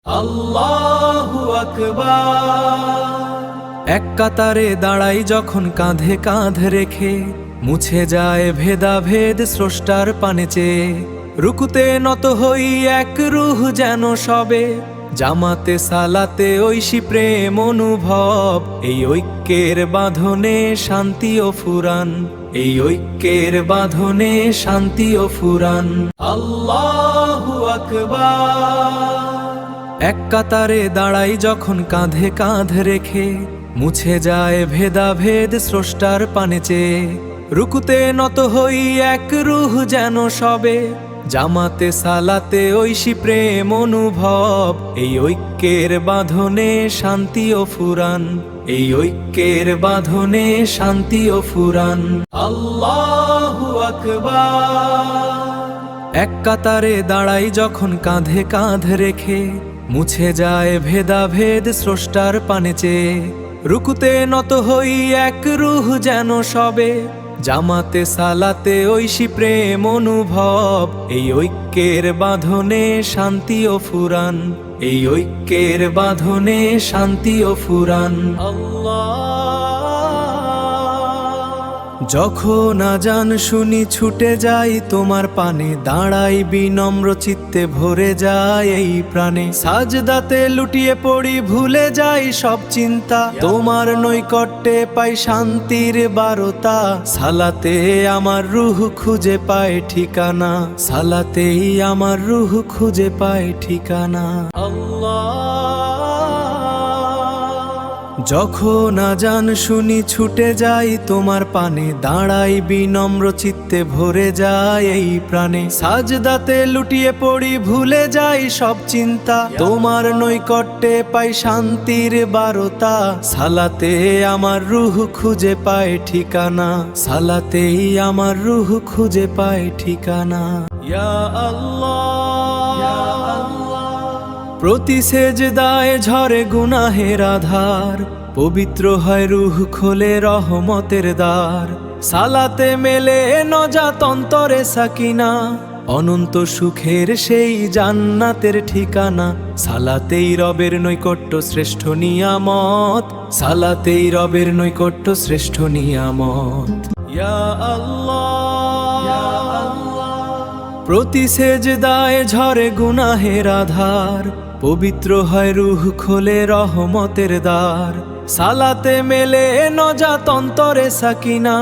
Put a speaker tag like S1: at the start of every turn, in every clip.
S1: আল্লাহু আকবার। এক কাতারে দাঁড়াই যখন কাঁধে কাঁধ রেখে, মুছে যায় ভেদাভেদ স্রষ্টার পানে চেয়ে। রুকুতে নত হই এক রূহ যেন সবে, জামাতে সালাতে ঐশী প্রেম অনুভব। এই ঐক্যের বাঁধনে শান্তি ও ফুরান, এই ঐক্যের বাঁধনে শান্তি ও ফুরান। আল্লাহু আকবার। এক কাতারে দাঁড়াই যখন কাঁধে কাঁধ রেখে, মুছে যায় ভেদাভেদ স্রষ্টার পানে চেয়ে। রুকুতে নত হই এক রূহ যেন সবে, জামাতে সালাতে ঐশী প্রেম অনুভব। এই ঐক্যের বাঁধনে শান্তি ও ফুরান, এই ঐক্যের বাঁধনে শান্তি ও ফুরান। আল্লাহু আকবার। এক কাতারে দাঁড়াই যখন কাঁধে কাঁধ রেখে, মুছে যায় ভেদাভেদ স্রষ্টার পানে চেয়ে। রুকুতে নত হই এক রূহ যেন সবে, জামাতে সালাতে ঐশী প্রেম অনুভব। এই ঐক্যের বাঁধনে শান্তি ও ফুরান, এই ঐক্যের বাঁধনে শান্তি ও ফুরান। যখন আজান শুনি ছুটে যাই তোমার পানে, দাঁড়াই বিনম্র চিত্তে ভরে যায় এই প্রাণে। সাজদাতে লুটিয়ে পড়ি ভুলে যাই সব চিন্তা, তোমার নৈকট্যে পাই শান্তির বারতা। সালাতে আমার রূহ খুঁজে পায় ঠিকানা, সালাতেই আমার রূহ খুঁজে পায় ঠিকানা। যখন আজান শুনি ছুটে যাই তোমার পানে, দাঁড়াই বিনম্র চিত্তে ভরে যায় এই প্রাণে। সাজদাতে লুটিয়ে পড়ি ভুলে যাই সব চিন্তা, তোমার নৈকট্যে পাই শান্তির বারতা। সালাতে আমার রূহ খুঁজে পায় ঠিকানা, সালাতেই আমার রূহ খুঁজে পায় ঠিকানা। ইয়া আল্লাহ, প্রতি সেজদায় ঝরে গুনাহের আধার, পবিত্র হয় রূহ খোলে রহমতের দ্বার। সালাতে মেলে নজাত অন্তরে সাকিনা, অনন্ত সুখের সেই জান্নাতের ঠিকানা। সালাতেই রবের নৈকট্য শ্রেষ্ঠ নিয়ামত, সালাতেই রবের নৈকট্য শ্রেষ্ঠ নিয়ামত। ইয়া আল্লাহ, প্রতি সেজদায় ঝরে গুনাহের আধার, পবিত্র হয় রূহ খোলে রহমতের দ্বার। সালাতে মেলে নজাত অন্তরে সাকিনা,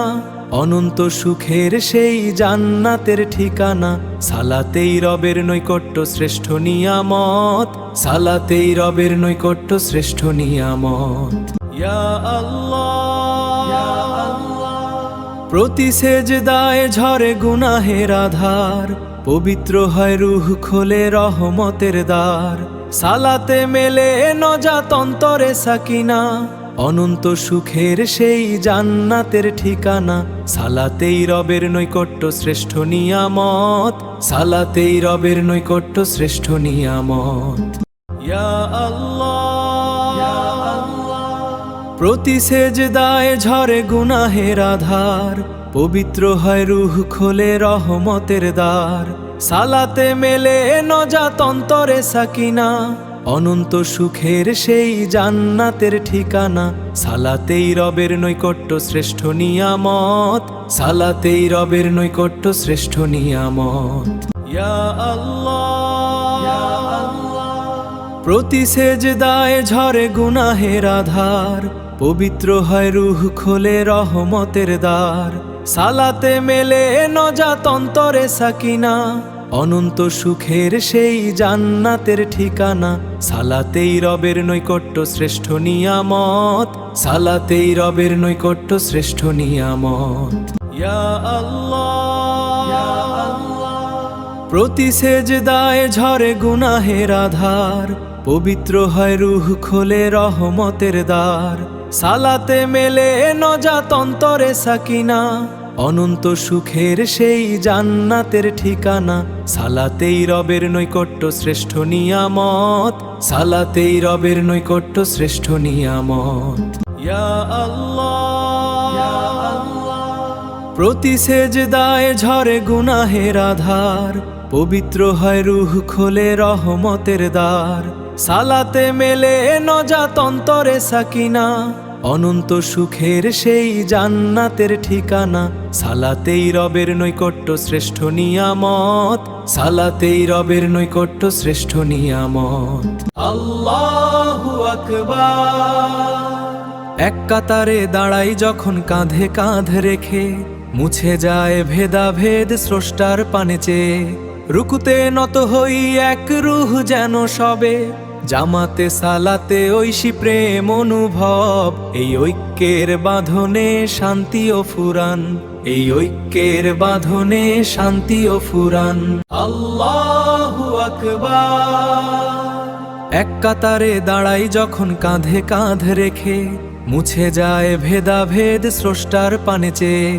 S1: অনন্ত সুখের সেই জান্নাতের ঠিকানা। সালাতেই রবের নৈকট্য শ্রেষ্ঠ নিয়ামত, সালাতেই রবের নৈকট্য শ্রেষ্ঠ নিয়ামত। ইয়া আল্লাহ, প্রতি সেজদায় ঝরে গুনাহের আধার, পবিত্র হয় রূহ খোলে রহমতের দ্বার। সালাতে মেলে নজাত অন্তরে সাকিনা, অনন্ত সুখের সেই জান্নাতের ঠিকানা। সালাতেই রবের নৈকট্য শ্রেষ্ঠ নিয়ামত, সালাতেই রবের নৈকট্য শ্রেষ্ঠ নিয়ামত। ইয়া আল্লাহ, প্রতি সেজদায় ঝরে গুনাহের আধার, পবিত্র হয় রূহ খোলে রহমতের দ্বার। সালাতে মেলে নজাত অন্তরে সাকিনা, অনন্ত সুখের সেই জান্নাতের ঠিকানা। সালাতেই রবের নৈকট্য শ্রেষ্ঠ নিয়ামত, সালাতেই রবের নৈকট্য শ্রেষ্ঠ নিয়ামত। ইয়া আল্লাহ, প্রতি সেজদায় ঝরে গুনাহের আধার, পবিত্র হয় রূহ খোলে রহমতের দ্বার। সালাতে মেলে নজাত অন্তরে সাকিনা, অনন্ত সুখের সেই জান্নাতের ঠিকানা। সালাতেই রবের নৈকট্য শ্রেষ্ঠ নিয়ামত, সালাতেই রবের নৈকট্য শ্রেষ্ঠ নিয়ামত। ইয়া আল্লাহ, প্রতি সেজদায় ঝরে গুনাহের আধার, পবিত্র হয় রূহ খোলে রহমতের দ্বার। সালাতে মেলে নজাত অন্তরে সাকিনা, অনন্ত সুখের সেই জান্নাতের ঠিকানা। সালাতেই রবের নৈকট্য শ্রেষ্ঠ নিয়ামত, সালাতেই রবের নৈকট্য শ্রেষ্ঠ নিয়ামত। ইয়া আল্লাহ, প্রতি সেজদায় ঝরে গুনাহের আধার, পবিত্র হয় রূহ খোলে রহমতের দ্বার। সালাতে মেলে নজাত অন্তরে সাকিনা, অনন্ত সুখের সেই জান্নাতের ঠিকানা। সালাতেই রবের নৈকট্য শ্রেষ্ঠ নিয়ামত, সালাতেই রবের নৈকট্য শ্রেষ্ঠ নিয়ামত। আল্লাহু আকবার। এক কাতারে দাঁড়াই যখন কাঁধে কাঁধ রেখে, মুছে যায় ভেদাভেদ স্রষ্টার পানে চেয়ে। রুকুতে নত হই এক রূহ যেন সবে, জামাতে সালাতে ঐশী প্রেম অনুভব। এই ঐক্যের বাঁধনে শান্তি ও ফুরান, এই ঐক্যের বাঁধনে শান্তি ও ফুরান। আল্লাহু আকবার। এক কাতারে দাঁড়াই যখন কাঁধে কাঁধ রেখে, মুছে যায় ভেদাভেদ স্রষ্টার পানে চেয়ে।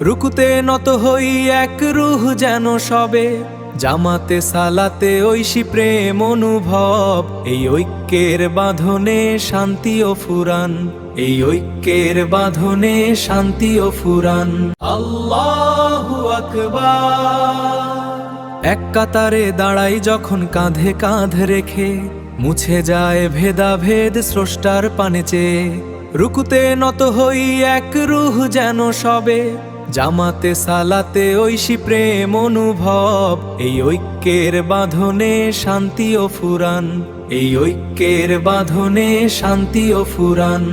S1: রুকুতে নত হই এক রূহ যেন সবে, জামাতে সালাতে ঐশী প্রেম অনুভব। এই ঐক্যের বাঁধনে শান্তি ও ফুরান, এই ঐক্যের বাঁধনে শান্তি ও ফুরান। আল্লাহু আকবার। এক কাতারে দাঁড়াই যখন কাঁধে কাঁধ রেখে, মুছে যায় ভেদাভেদ স্রষ্টার পানে চেয়ে। রুকুতে নত হই এক রূহ যেন সবে, জামাতে সালাতে ঐশী প্রেম অনুভব। এই ঐক্যের বাঁধনে শান্তি ও ফুরান, এই ঐক্যের বাঁধনে শান্তি ও ফুরান।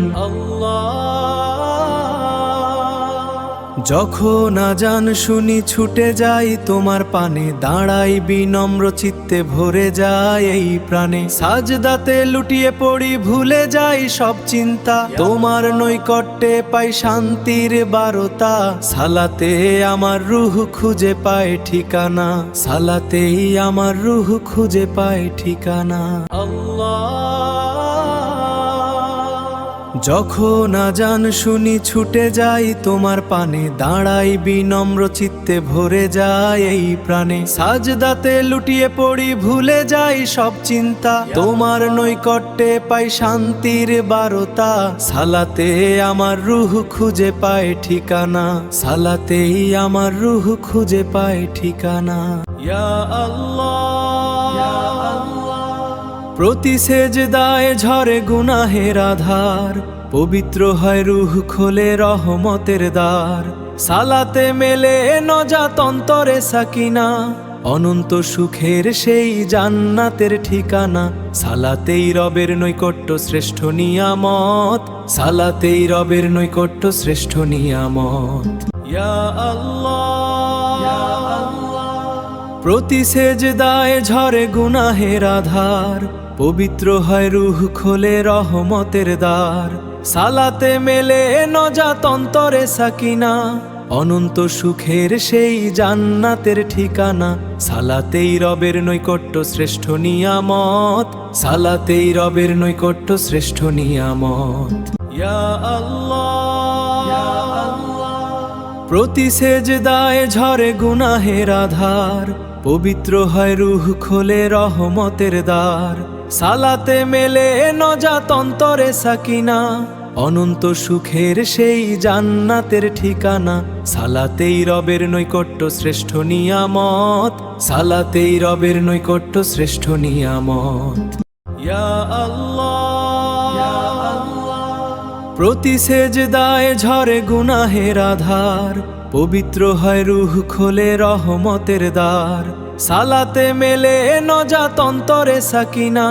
S1: যখন আজান শুনি ছুটে যাই তোমার পানে, দাঁড়াই বিনম্র চিত্তে ভরে যায় এই প্রাণে। সাজদাতে লুটিয়ে পড়ি ভুলে যাই সব চিন্তা, তোমার নৈকট্যে পাই শান্তির বারতা। সালাতে আমার রূহ খুঁজে পায় ঠিকানা, সালাতেই আমার রূহ খুঁজে পায় ঠিকানা। যখন আজান শুনি ছুটে যাই তোমার পানে, দাঁড়াই বিনম্র চিত্তে ভরে যায় এই প্রাণে। সাজদাতে লুটিয়ে পড়ি ভুলে যাই সব চিন্তা, তোমার নৈকট্যে পাই শান্তির বারতা। সালাতে আমার রূহ খুঁজে পায় ঠিকানা, সালাতেই আমার রূহ খুঁজে পায় ঠিকানা। ইয়া আল্লাহ, ইয়া আল্লাহ। প্রতি সেজদায় ঝরে গুনাহের আধার, পবিত্র হয় রূহ খোলে রহমতের দ্বার। সালাতে মেলে নজাত অন্তরে সাকিনা, অনন্ত সুখের সেই জান্নাতের ঠিকানা। সালাতেই রবের নৈকট্য শ্রেষ্ঠ নিয়ামত, সালাতেই রবের নৈকট্য শ্রেষ্ঠ নিয়ামত। ইয়া আল্লাহ, ইয়া আল্লাহ। প্রতি সেজদায় ঝরে গুনাহের আধার, পবিত্র হয় রূহ খোলে রহমতের দ্বার। সালাতে মেলে নজাত অন্তরে সাকিনা, অনন্ত সুখের সেই জান্নাতের ঠিকানা। সালাতেই রবের নৈকট্য শ্রেষ্ঠ নিয়ামত, সালাতেই রবের নৈকট্য শ্রেষ্ঠ নিয়ামত। ইয়া আল্লাহ, ইয়া আল্লাহ। প্রতি সেজদায় ঝরে গুনাহের আধার, পবিত্র হয় রূহ খোলে রহমতের দ্বার। সালাতে মেলে নজাত অন্তরে সাকিনা, অনন্ত সুখের সেই জান্নাতের ঠিকানা। সালাতেই রবের নৈকট্য শ্রেষ্ঠ নিয়ামত, সালাতেই রবের নৈকট্য শ্রেষ্ঠ নিয়ামত। ইয়া আল্লাহ, ইয়া আল্লাহ। প্রতি সেজদায় ঝরে গুনাহের আধার, পবিত্র হয় রূহ খোলে রহমতের দ্বার। সালাতে মেলে নজাত অন্তরে সাকিনা,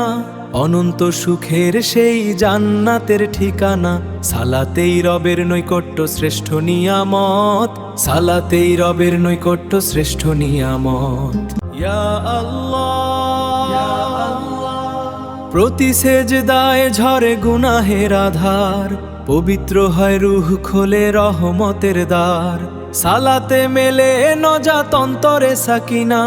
S1: অনন্ত সুখের সেই জান্নাতের ঠিকানা। সালাতেই রবের নৈকট্য শ্রেষ্ঠ নিয়ামত, সালাতেই রবের নৈকট্য শ্রেষ্ঠ নিয়ামত। ইয়া আল্লাহ, ইয়া আল্লাহ। প্রতি সেজদায় ঝরে গুনাহের আধার, পবিত্র হয় রূহ খোলে রহমতের দ্বার। সালাতে মেলে নজাত অন্তরে সাকিনা,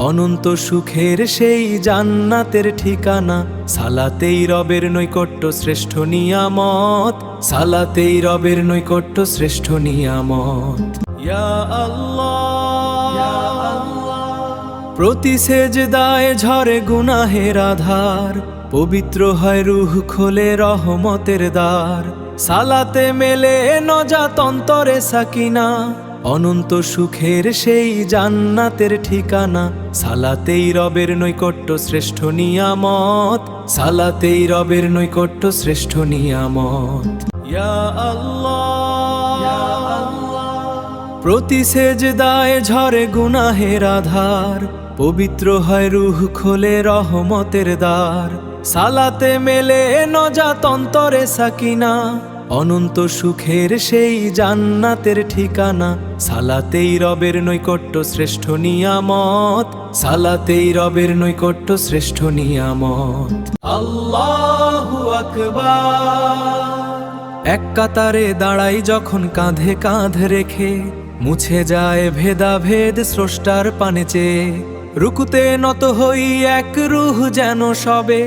S1: অনন্ত সুখের সেই জান্নাতের ঠিকানা। সালাতেই রবের নৈকট্য শ্রেষ্ঠ নিয়ামত, সালাতেই রবের নৈকট্য শ্রেষ্ঠ নিয়ামত। ইয়া আল্লাহ, ইয়া আল্লাহ। প্রতি সেজদায় ঝরে গুনাহের আধার, পবিত্র হয় রূহ খোলে রহমতের দ্বার। সালাতে মেলে নজাত অন্তরে সাকিনা, অনন্ত সুখের সেই জান্নাতের ঠিকানা। সালাতেই রবের নৈকট্য শ্রেষ্ঠ নিয়ামত, সালাতেই রবের নৈকট্য শ্রেষ্ঠ নিয়ামত। ইয়া আল্লাহ, প্রতি সেজদায় ঝরে গুনাহের আধার, পবিত্র হয় রূহ খোলে রহমতের দ্বার। সালাতে মেলে নজাত অন্তরে সাকিনা, অনন্ত সুখের সেই জান্নাতের ঠিকানা। সালাতেই রবের নৈকট্য শ্রেষ্ঠ নিয়ামত, সালাতেই রবের নৈকট্য শ্রেষ্ঠ নিয়ামত। আল্লাহু আকবার। এক কাতারে দাঁড়াই যখন কাঁধে কাঁধ রেখে, মুছে যায় ভেদাভেদ স্রষ্টার পানে চেয়ে। রুকুতে নত হই এক রূহ যেন সবে,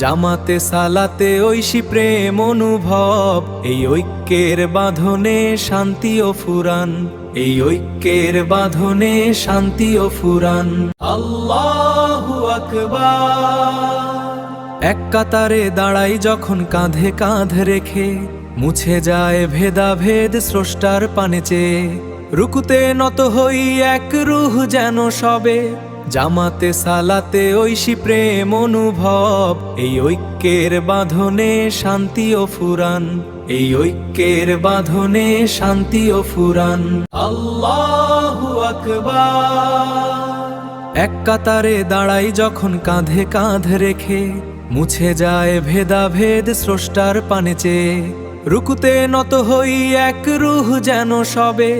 S1: জামাতে সালাতে ঐশী প্রেম অনুভব। এই ঐক্যের বাঁধনে শান্তি ও ফুরান, এই ঐক্যের বাঁধনে শান্তি ও ফুরান। আল্লাহু আকবার। এক কাতারে দাঁড়াই যখন কাঁধে কাঁধ রেখে, মুছে যায় ভেদাভেদ স্রষ্টার পানে চেয়ে। রুকুতে নত হই এক রূহ যেন সবে, জামাতে সালাতে ঐশী প্রেম অনুভব। এই ঐক্যের বাঁধনে শান্তি ও ফুরান, এই ঐক্যের বাঁধনে শান্তি ও ফুরান। আল্লাহু আকবার। এক কাতারে দাঁড়াই যখন কাঁধে কাঁধ রেখে, মুছে যায় ভেদাভেদ স্রষ্টার পানে চেয়ে। রুকুতে নত হই এক রূহ যেন সবে,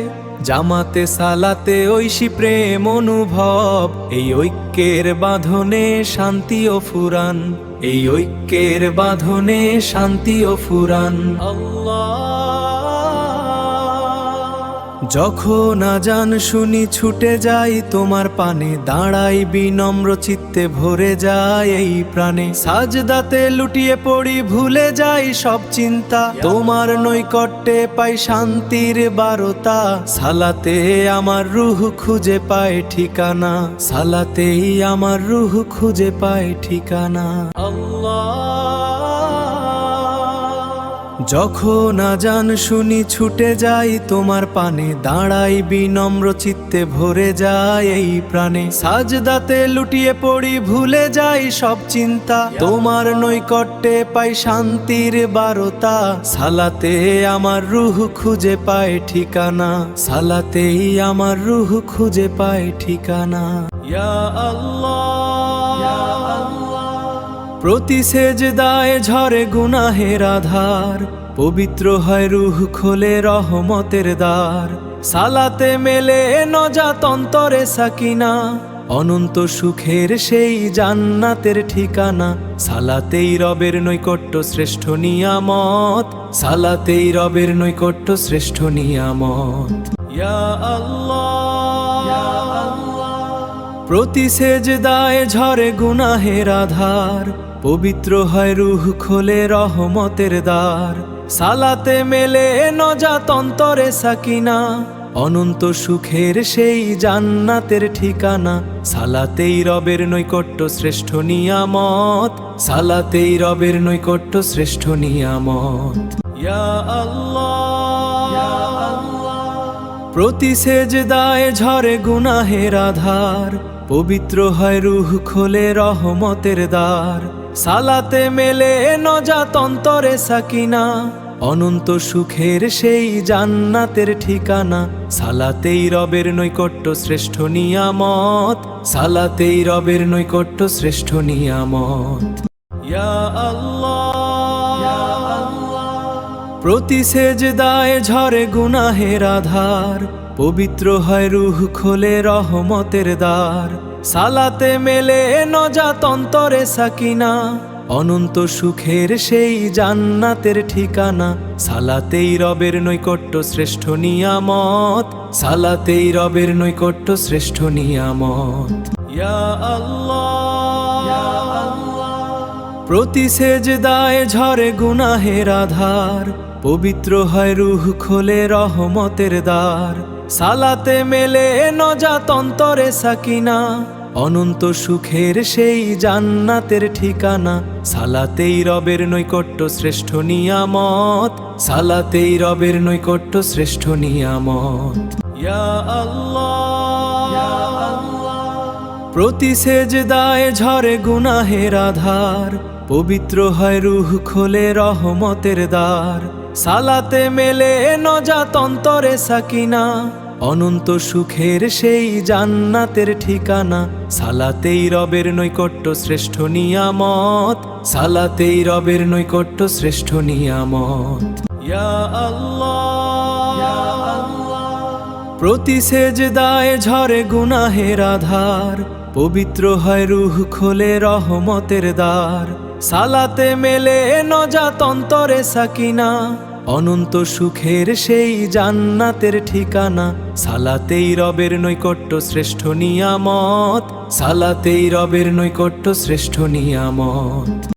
S1: জামাতে সালাতে ঐশী প্রেম অনুভব। এই ঐক্যের বাঁধনে শান্তি ও ফুরান, এই ঐক্যের বাঁধনে শান্তি ও ফুরান। যখন আজান শুনি ছুটে যাই তোমার পানে, দাঁড়াই বিনম্র চিত্তে ভরে যায় এই প্রাণে। সাজদাতে লুটিয়ে পড়ি ভুলে যাই সব চিন্তা, তোমার নৈকট্যে পাই শান্তির বারতা। সালাতে আমার রূহ খুঁজে পায় ঠিকানা, সালাতেই আমার রূহ খুঁজে পায় ঠিকানা। আল্লাহ। যখন আজান শুনি ছুটে যাই তোমার পানে, দাঁড়াই বিনম্র চিত্তে ভরে যায় এই প্রাণে। সাজদাতে লুটিয়ে পড়ি ভুলে যাই সব চিন্তা, তোমার নৈকট্যে পাই শান্তির বারতা। সালাতে আমার রূহ খুঁজে পায় ঠিকানা, সালাতেই আমার রূহ খুঁজে পায় ঠিকানা। ইয়া আল্লাহ, প্রতি সেজদায় ঝরে গুনাহের আধার, পবিত্র হয় রূহ খোলে রহমতের দ্বার। সালাতে মেলে নজাত অন্তরে সাকিনা, অনন্ত সুখের সেই জান্নাতের ঠিকানা। সালাতেই রবের নৈকট্য শ্রেষ্ঠ নিয়ামত, সালাতেই রবের নৈকট্য শ্রেষ্ঠ নিয়ামত। ইয়া আল্লাহ, প্রতি সেজদায় ঝরে গুনাহের আধার, পবিত্র হয় রূহ খোলে রহমতের দ্বার। সালাতে মেলে নজাত অন্তরে সাকিনা, অনন্ত সুখের সেই জান্নাতের ঠিকানা। সালাতেই রবের নৈকট্য শ্রেষ্ঠ নিয়ামত, সালাতেই রবের নৈকট্য শ্রেষ্ঠ নিয়ামত। ইয়া আল্লাহ, প্রতি সেজদায় ঝরে গুনাহের আধার, পবিত্র হয় রূহ খোলে রহমতের দ্বার। সালাতে মেলে নজাত অন্তরে সাকিনা, অনন্ত সুখের সেই জান্নাতের ঠিকানা। সালাতেই রবের নৈকট্য শ্রেষ্ঠ নিয়ামত, সালাতেই রবের নৈকট্য শ্রেষ্ঠ নিয়ামত। ইয়া আল্লাহ, প্রতি সেজদায় ঝরে গুনাহের আধার, পবিত্র হয় রূহ খোলে রহমতের দ্বার। সালাতে মেলে নজাত অন্তরে সাকিনা, অনন্ত সুখের সেই জান্নাতের ঠিকানা। সালাতেই রবের নৈকট্য শ্রেষ্ঠ নিয়ামত, সালাতেই রবের নৈকট্য শ্রেষ্ঠ নিয়ামত। ইয়া আল্লাহ, প্রতি সেজদায় ঝরে গুনাহের আধার, পবিত্র হয় রূহ খোলে রহমতের দ্বার। সালাতে মেলে নজাত অন্তরে সাকিনা, অনন্ত সুখের সেই জান্নাতের ঠিকানা। সালাতেই রবের নৈকট্য শ্রেষ্ঠ নিয়ামত, সালাতেই রবের নৈকট্য শ্রেষ্ঠ নিয়ামত। ইয়া আল্লাহ, প্রতি সেজদায় ঝরে গুনাহের আধার, পবিত্র হয় রূহ, খোলে রহমতের দ্বার। সালাতে মেলে নজাত অন্তরে সাকিনা, অনন্ত সুখের সেই জান্নাতের ঠিকানা। সালাতেই রবের নৈকট্য শ্রেষ্ঠ নিয়ামত, সালাতেই রবের নৈকট্য শ্রেষ্ঠ নিয়ামত। ইয়া আল্লাহ, প্রতি সেজদায় ঝরে গুনাহের আধার, পবিত্র হয় রূহ, খোলে রহমতের দ্বার। সালাতে মেলে নজাত অন্তরে সাকিনা, অনন্ত সুখের সেই জান্নাতের ঠিকানা। সালাতেই রবের নৈকট্য শ্রেষ্ঠ নিয়ামত, সালাতেই রবের নৈকট্য শ্রেষ্ঠ নিয়ামত।